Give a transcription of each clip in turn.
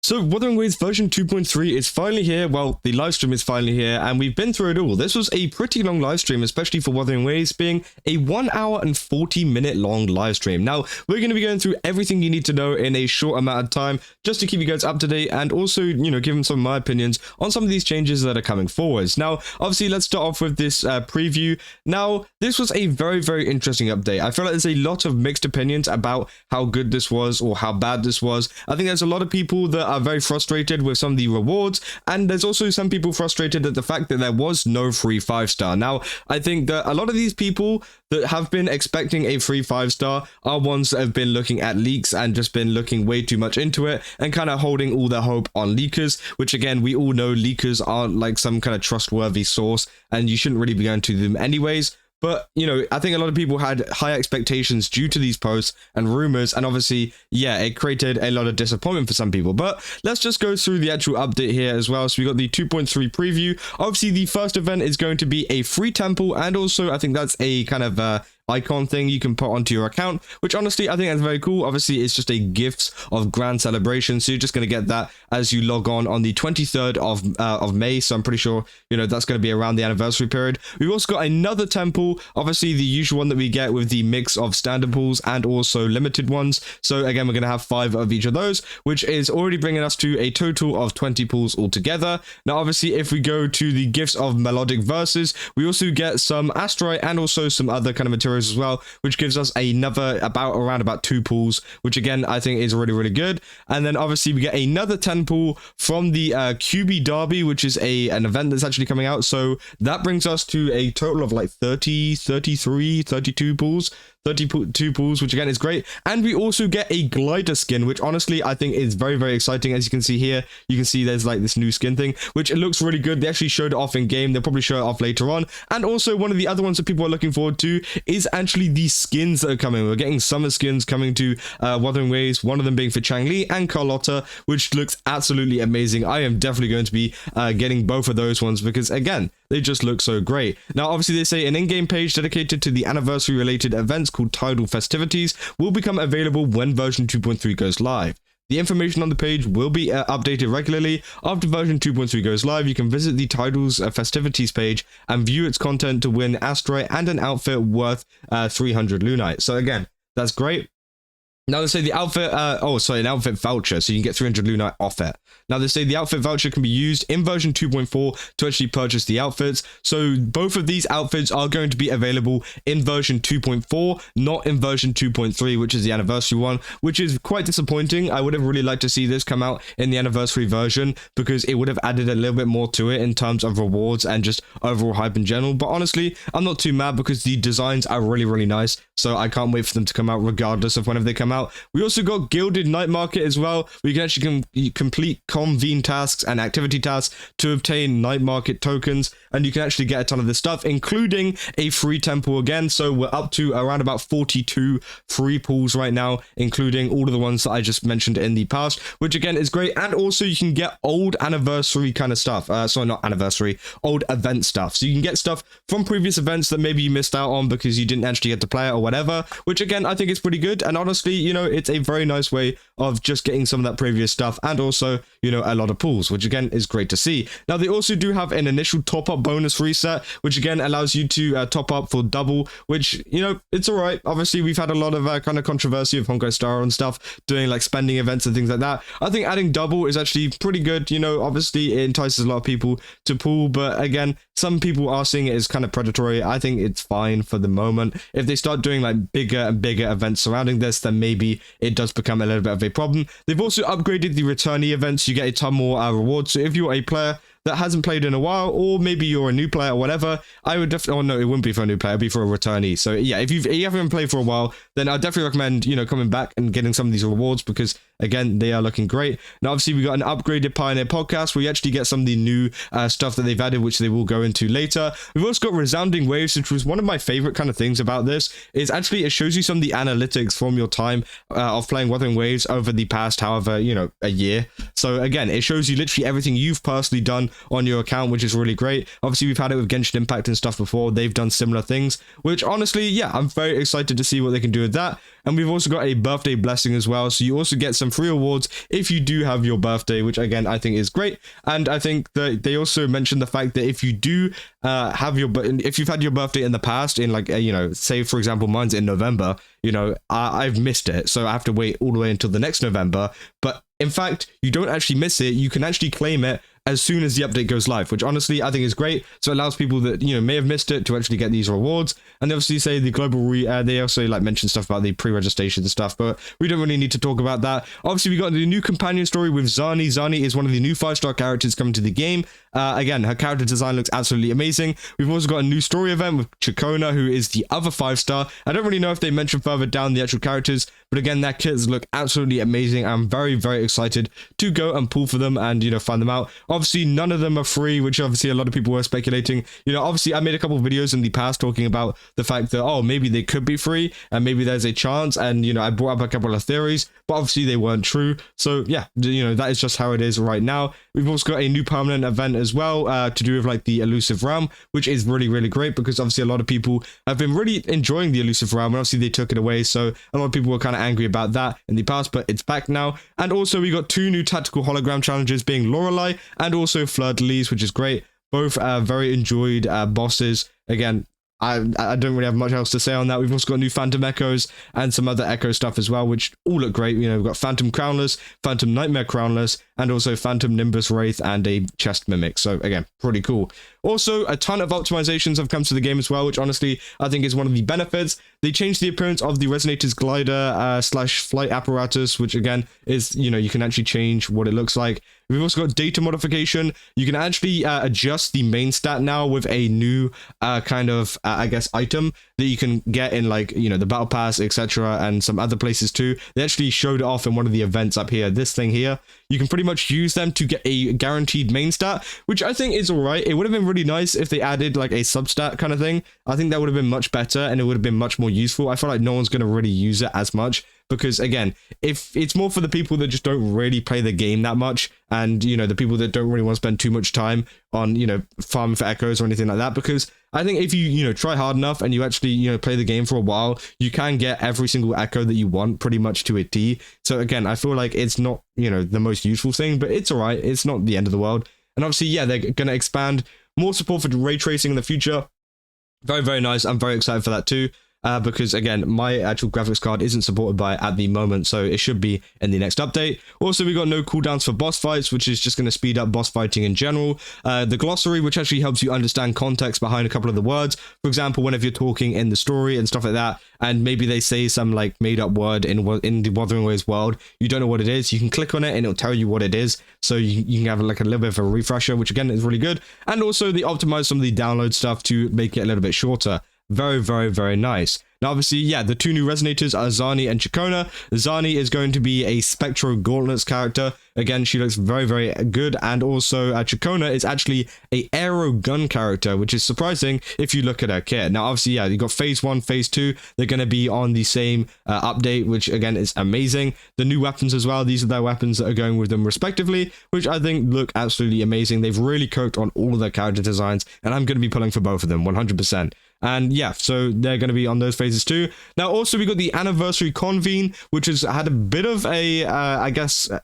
So Wuthering Waves version 2.3 is finally here. Well, the live stream is finally here, and we've been through it all. This was a pretty long live stream, especially for Wuthering Waves being a 1 hour and 40-minute long live stream. Now, we're going to be going through everything you need to know in a short amount of time, just to keep you guys up to date, and also, give some of my opinions on some of these changes that are coming forwards. Now, obviously, let's start off with this preview. Now, this was a very, very interesting update. I feel like there's a lot of mixed opinions about how good this was or how bad this was. I think there's a lot of people that are very frustrated with some of the rewards, and there's also some people frustrated at the fact that there was no free 5-star. Now, I think that a lot of these people that have been expecting a free 5-star are ones that have been looking at leaks and just been looking way too much into it and kind of holding all their hope on leakers, which again, we all know leakers aren't like some kind of trustworthy source and you shouldn't really be going to them anyways. But, I think a lot of people had high expectations due to these posts and rumors, and obviously, yeah, it created a lot of disappointment for some people. But let's just go through the actual update here as well. So we got the 2.3 preview. Obviously, the first event is going to be a free temple, and also I think that's a kind of icon thing you can put onto your account, which honestly I think that's very cool. Obviously it's just a gifts of grand celebration, so you're just going to get that as you log on the 23rd of May, so I'm pretty sure that's going to be around the anniversary period. We've also got another temple, obviously the usual one that we get with the mix of standard pools and also limited ones. So again, we're going to have 5 of each of those, which is already bringing us to a total of 20 pools altogether. Now obviously if we go to the gifts of melodic verses, we also get some asteroid and also some other kind of materials as well, which gives us another around about 2 pools, which again I think is really, really good. And then obviously we get another 10 pool from the QB Derby, which is an event that's actually coming out, so that brings us to a total of like 30, 33, 32 pools. 32 pools, which again is great. And we also get a glider skin, which honestly I think is very, very exciting. As you can see here, you can see there's like this new skin thing, which it looks really good. They actually showed it off in game. They'll probably show it off later on. And also one of the other ones that people are looking forward to is actually the skins that are coming. We're getting summer skins coming to Wuthering Waves, one of them being for Changli and Carlotta, which looks absolutely amazing. I am definitely going to be getting both of those ones because again, they just look so great. Now obviously they say an in-game page dedicated to the anniversary related events called Tidal Festivities will become available when version 2.3 goes live. The information on the page will be updated regularly. After version 2.3 goes live, you can visit the Tidal's festivities page and view its content to win asteroid and an outfit worth 300 lunite. So again, that's great. Now they say the outfit, an outfit voucher, so you can get 300 lunite off it. Now they say the outfit voucher can be used in version 2.4 to actually purchase the outfits. So both of these outfits are going to be available in version 2.4, not in version 2.3, which is the anniversary one, which is quite disappointing. I would have really liked to see this come out in the anniversary version because it would have added a little bit more to it in terms of rewards and just overall hype in general. But honestly, I'm not too mad because the designs are really, really nice. So I can't wait for them to come out regardless of whenever they come out. We also got Gilded Night Market as well. We can actually complete convene tasks and activity tasks to obtain night market tokens, and you can actually get a ton of this stuff, including a free temple again. So we're up to around about 42 free pools right now, including all of the ones that I just mentioned in the past, which again is great. And also you can get old anniversary kind of stuff. Sorry, not anniversary, old event stuff. So you can get stuff from previous events that maybe you missed out on because you didn't actually get to play it or whatever, which again I think is pretty good. And honestly, it's a very nice way of just getting some of that previous stuff and also, a lot of pools, which again is great to see. Now they also do have an initial top-up bonus reset, which again allows you to top up for double, which, it's all right. Obviously, we've had a lot of kind of controversy of Honkai Star and stuff doing like spending events and things like that. I think adding double is actually pretty good. Obviously it entices a lot of people to pool, but again, some people are seeing it as kind of predatory. I think it's fine for the moment. If they start doing like bigger and bigger events surrounding this, then maybe it does become a little bit of a problem. They've also upgraded the returnee events. You get a ton more rewards. So if you're a player that hasn't played in a while, or maybe you're a new player or whatever, I would definitely, no, it wouldn't be for a new player, it'd be for a returnee. So yeah, if you haven't played for a while, then I'd definitely recommend, coming back and getting some of these rewards because again, they are looking great. Now, obviously, we got an upgraded Pioneer podcast where you actually get some of the new stuff that they've added, which they will go into later. We've also got Resounding Waves, which was one of my favorite kind of things about this, is actually it shows you some of the analytics from your time of playing Wuthering Waves over the past, however, a year. So again, it shows you literally everything you've personally done on your account, which is really great. Obviously, we've had it with Genshin Impact and stuff before. They've done similar things, which honestly, yeah, I'm very excited to see what they can do with that. And we've also got a birthday blessing as well. So you also get some free rewards if you do have your birthday, which again, I think is great. And I think that they also mentioned the fact that if you do if you've had your birthday in the past in like, say for example, mine's in November, I've missed it. So I have to wait all the way until the next November. But in fact, you don't actually miss it. You can actually claim it as soon as the update goes live, which honestly I think is great. So it allows people that may have missed it to actually get these rewards. And they obviously say the global they also like mention stuff about the pre-registration and stuff, but we don't really need to talk about that. Obviously we got the new companion story with Zani. Zani is one of the new 5-star characters coming to the game. Again, her character design looks absolutely amazing. We've also got a new story event with Chikona, who is the other 5-star. I don't really know if they mention further down the actual characters, but again, their kits look absolutely amazing. I'm very, very excited to go and pull for them and, find them out. Obviously, none of them are free, which obviously a lot of people were speculating. Obviously, I made a couple of videos in the past talking about the fact that, oh, maybe they could be free and maybe there's a chance. And, I brought up a couple of theories, but obviously they weren't true. So, yeah, that is just how it is right now. We've also got a new permanent event as well to do with like the elusive realm, which is really, really great because obviously a lot of people have been really enjoying the elusive realm, and obviously they took it away. So a lot of people were kind of angry about that in the past, but it's back now. And also we got 2 new tactical hologram challenges, being Lorelei and also Fleur de Lis, which is great. Both very enjoyed bosses. Again, I don't really have much else to say on that. We've also got new Phantom Echoes and some other Echo stuff as well, which all look great. We've got Phantom Crownless, Phantom Nightmare Crownless, and also Phantom Nimbus Wraith and a Chest Mimic. So again, pretty cool. Also, a ton of optimizations have come to the game as well, which honestly, I think is one of the benefits. They changed the appearance of the Resonators glider slash flight apparatus, which again is, you can actually change what it looks like. We've also got data modification. You can actually adjust the main stat now with a new kind of, item that you can get in like, the Battle Pass, etc. and some other places too. They actually showed it off in one of the events up here, this thing here. You can pretty much use them to get a guaranteed main stat, which I think is all right. It would have been really nice if they added like a substat kind of thing. I think that would have been much better and it would have been much more useful. I feel like no one's going to really use it as much because, again, if it's more for the people that just don't really play the game that much and, the people that don't really want to spend too much time on, farming for echoes or anything like that, because I think if you, try hard enough and you actually, play the game for a while, you can get every single echo that you want pretty much to a T. So again, I feel like it's not, the most useful thing, but it's all right. It's not the end of the world. And obviously, yeah, they're going to expand more support for ray tracing in the future. Very, very nice. I'm very excited for that too. Because again, my actual graphics card isn't supported by it at the moment, so it should be in the next update. Also, we got no cooldowns for boss fights, which is just going to speed up boss fighting in general. The glossary, which actually helps you understand context behind a couple of the words. For example, whenever you're talking in the story and stuff like that, and maybe they say some like made up word in the Wuthering Waves world, you don't know what it is, you can click on it and it'll tell you what it is, so you can have like a little bit of a refresher, which again is really good. And also they optimize some of the download stuff to make it a little bit shorter. Very, very, very nice. Now, obviously, yeah, the 2 new resonators are Zani and Chikona. Zani is going to be a Spectro Gauntlets character. Again, she looks very, very good. And also, Chikona is actually a aero gun character, which is surprising if you look at her kit. Now, obviously, yeah, you got Phase 1, Phase 2. They're going to be on the same update, which, again, is amazing. The new weapons as well. These are their weapons that are going with them respectively, which I think look absolutely amazing. They've really cooked on all of their character designs, and I'm going to be pulling for both of them, 100%. And yeah, so they're going to be on those phases too. Now, also, we got the anniversary convene, which has had a bit of a,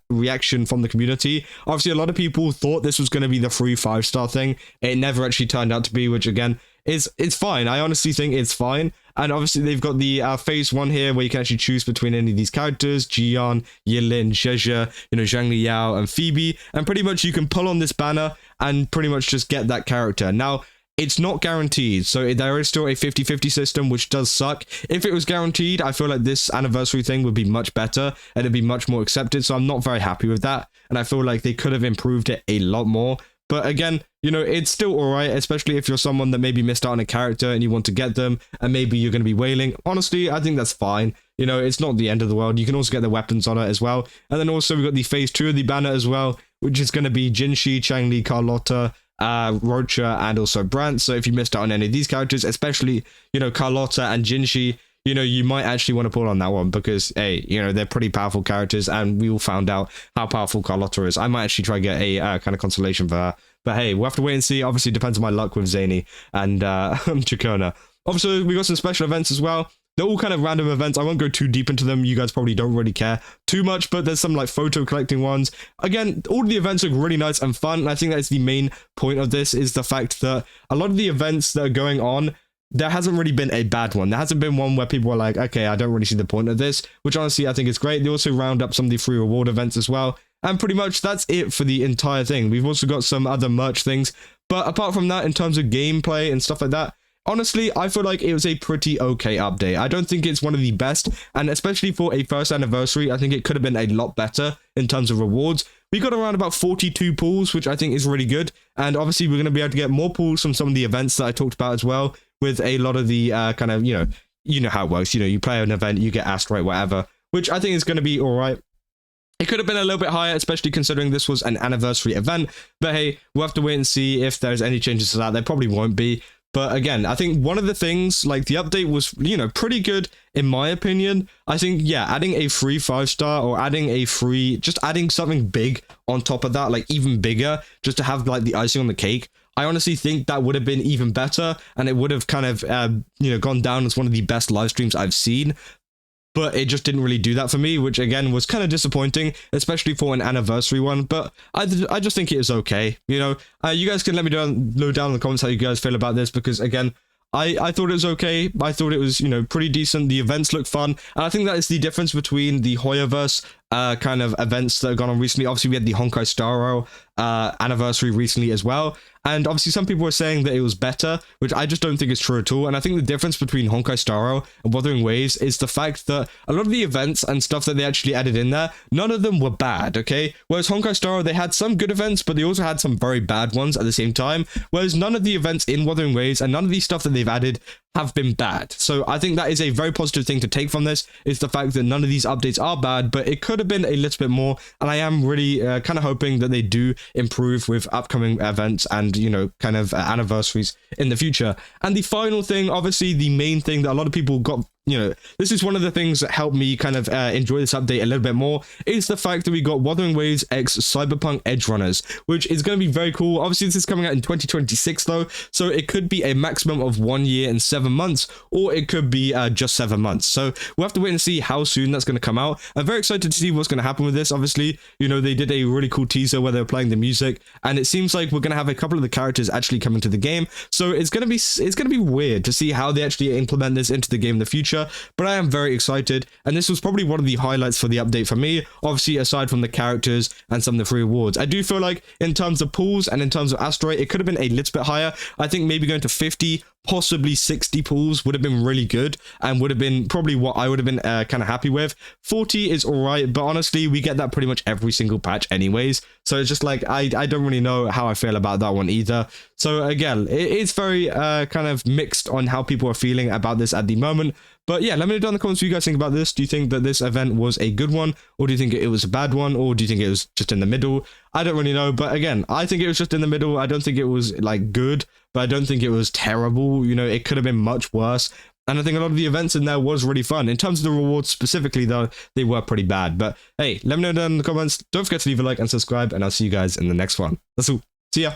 reaction from the community. Obviously, a lot of people thought this was going to be the free 5-star thing. It never actually turned out to be, which again, it's fine. I honestly think it's fine. And obviously, they've got the phase 1 here, where you can actually choose between any of these characters: Jian, Yilin, Zhezhe, Zhang Liao, and Phoebe. And pretty much you can pull on this banner and pretty much just get that character. Now, it's not guaranteed, so there is still a 50-50 system, which does suck. If it was guaranteed, I feel like this anniversary thing would be much better, and it'd be much more accepted, so I'm not very happy with that, and I feel like they could have improved it a lot more. But again, it's still alright, especially if you're someone that maybe missed out on a character and you want to get them, and maybe you're going to be wailing. Honestly, I think that's fine. It's not the end of the world. You can also get the weapons on it as well. And then also we've got the phase 2 of the banner as well, which is going to be Jinshi, Changli, Carlotta, Rocha, and also Brant. So if you missed out on any of these characters, especially Carlotta and Jinshi, you might actually want to pull on that one because hey, they're pretty powerful characters, and we all found out how powerful Carlotta is. I might actually try to get a kind of consolation for her, but hey, we'll have to wait and see. Obviously, it depends on my luck with Zany and Chikona. Obviously, we got some special events as well. They're all kind of random events. I won't go too deep into them. You guys probably don't really care too much, but there's some like photo collecting ones. Again, all of the events look really nice and fun. And I think that's the main point of this, is the fact that a lot of the events that are going on, there hasn't really been a bad one. There hasn't been one where people are like, okay, I don't really see the point of this, which honestly I think is great. They also round up some of the free reward events as well. And pretty much that's it for the entire thing. We've also got some other merch things. But apart from that, in terms of gameplay and stuff like that, honestly, I feel like it was a pretty okay update. I don't think it's one of the best, and especially for a first anniversary, I think it could have been a lot better in terms of rewards. We got around about 42 pulls, which I think is really good, and obviously we're going to be able to get more pulls from some of the events that I talked about as well, with a lot of the kind of, you know how it works. You play an event, you get asteroid, whatever, which I think is going to be all right. It could have been a little bit higher, especially considering this was an anniversary event, but hey, we'll have to wait and see if there's any changes to that. There probably won't be. But again, I think one of the things, like the update was, pretty good in my opinion. I think, yeah, adding a free 5-star or just adding something big on top of that, like even bigger, just to have like the icing on the cake. I honestly think that would have been even better, and it would have kind of, gone down as one of the best live streams I've seen. But it just didn't really do that for me, which again was kind of disappointing, especially for an anniversary one. But I just think it is okay. You guys can let me know down in the comments how you guys feel about this, because again, I thought it was okay. I thought it was, pretty decent. The events look fun. And I think that is the difference between the Hoyoverse kind of events that have gone on recently. Obviously, we had the Honkai Star Rail anniversary recently as well. And obviously some people were saying that it was better, which I just don't think is true at all. And I think the difference between Honkai Star Rail and Wuthering Waves is the fact that a lot of the events and stuff that they actually added in there, none of them were bad, okay? Whereas Honkai Star Rail, they had some good events, but they also had some very bad ones at the same time. Whereas none of the events in Wuthering Waves and none of the stuff that they've added have been bad. So I think that is a very positive thing to take from this, is the fact that none of these updates are bad, but it could have been a little bit more. And I am really kind of hoping that they do improve with upcoming events and, kind of anniversaries in the future. And the final thing, obviously the main thing that a lot of people got, this is one of the things that helped me kind of enjoy this update a little bit more, is the fact that we got Wuthering Waves X Cyberpunk Edge Runners, which is going to be very cool. Obviously, this is coming out in 2026 though, so it could be a maximum of 1 year and 7 months, or it could be just 7 months. So we'll have to wait and see how soon that's going to come out. I'm very excited to see what's going to happen with this. Obviously, they did a really cool teaser where they were playing the music, and it seems like we're going to have a couple of the characters actually come into the game. So it's going to be weird to see how they actually implement this into the game in the future. But I am very excited, and this was probably one of the highlights for the update for me, obviously aside from the characters and some of the free rewards. I do feel like in terms of pools and in terms of asteroid, it could have been a little bit higher. I think maybe going to 50, possibly 60 pools would have been really good, and would have been probably what I would have been kind of happy with. 40 is all right, but honestly, we get that pretty much every single patch anyways. So it's just like, I don't really know how I feel about that one either. So again, it's very kind of mixed on how people are feeling about this at the moment. But yeah, let me know down in the comments what you guys think about this. Do you think that this event was a good one, or do you think it was a bad one, or do you think it was just in the middle? I don't really know, but again, I think it was just in the middle. I don't think it was like good, but I don't think it was terrible. It could have been much worse. And I think a lot of the events in there was really fun. In terms of the rewards specifically, though, they were pretty bad. But hey, let me know down in the comments. Don't forget to leave a like and subscribe, and I'll see you guys in the next one. That's all. See ya.